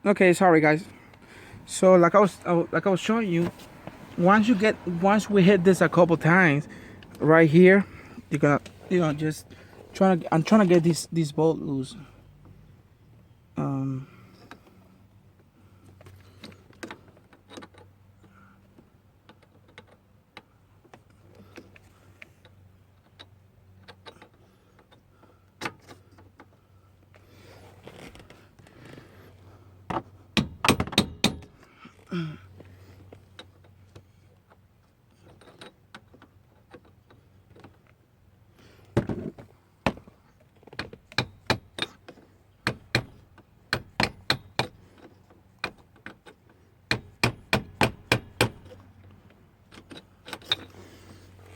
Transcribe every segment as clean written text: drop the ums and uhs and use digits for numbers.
Okay, sorry guys. So like I was showing you, once we hit this a couple times, right here, you're gonna just I'm trying to get this bolt loose. Um,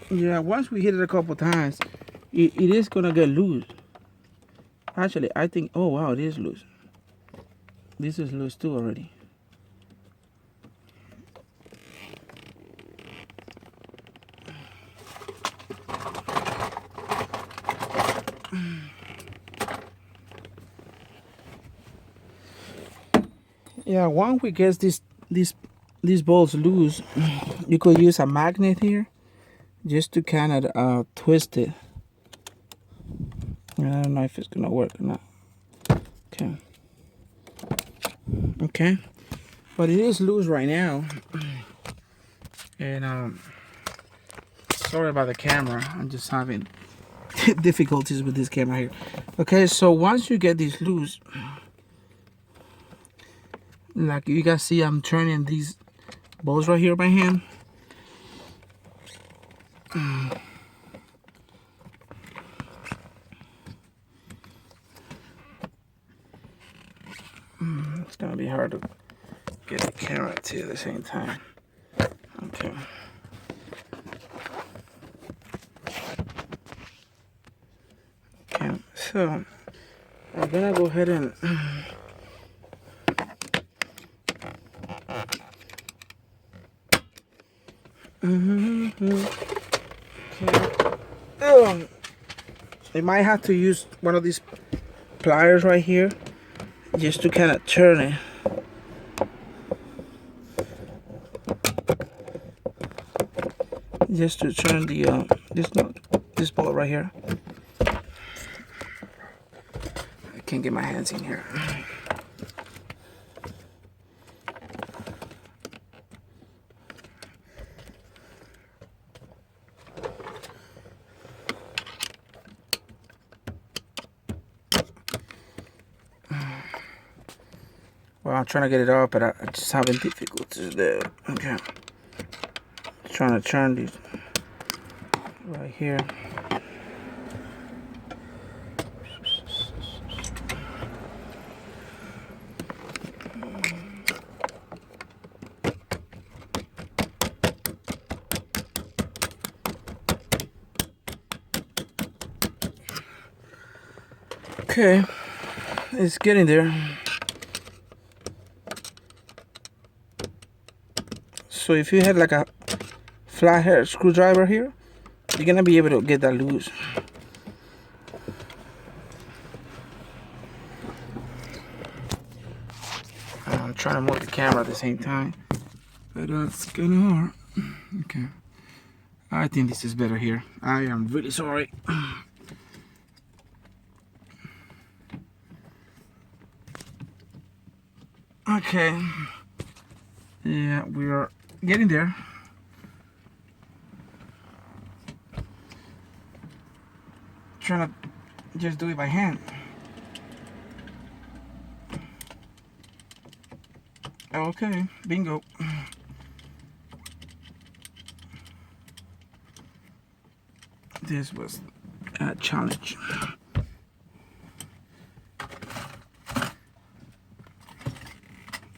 yeah, once we hit it a couple times, it is gonna get loose. Actually, I think, oh wow, it is loose. This is loose too already. Yeah, once we get this these bolts loose, you could use a magnet here just to kind of twist it. I don't know if it's gonna work or not. Okay. Okay. But it is loose right now. And sorry about the camera. I'm just having difficulties with this camera here. Okay, so once you get this loose, like you guys see, I'm turning these bolts right here by hand. It's gonna be hard to get the camera to at the same time. Okay. Okay, so I'm gonna go ahead and okay. I might have to use one of these pliers right here just to kind of turn it. Just to turn the this bolt right here. I can't get my hands in here. Well, I'm trying to get it off, but I just having difficulties there. Okay. Trying to turn these right here. Okay, it's getting there. So if you had like a flathead screwdriver here, you're gonna be able to get that loose. I'm trying to move the camera at the same time, but that's kind of hard. Okay, I think this is better here. I am really sorry. Okay, yeah, we are getting there. Trying to just do it by hand. Okay, bingo. This was a challenge.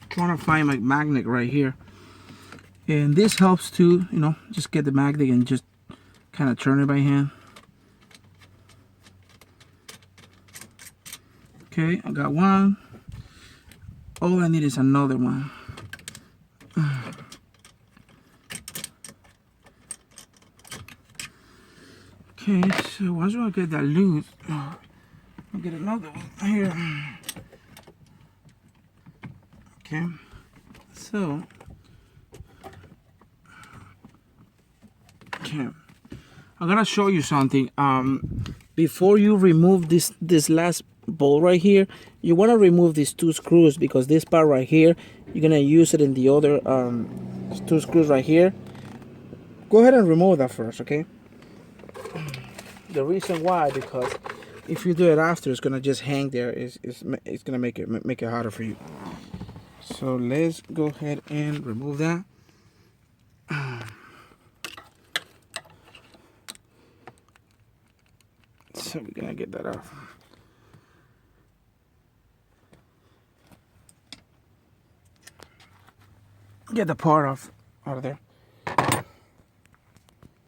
Trying to find my magnet right here, and this helps to just get the magnet and just kind of turn it by hand. Okay, I got one. All I need is another one. Okay, so once I get that loose, I'll get another one here. Okay, so okay, I'm gonna show you something. Before you remove this last bolt right here, you want to remove these two screws, because this part right here, you're gonna use it in the other two screws right here. Go ahead and remove that first, okay? The reason why, because if you do it after, it's gonna just hang there. It's gonna make it harder for you. So let's go ahead and remove that. So we're gonna get that off. Get the part off out of there.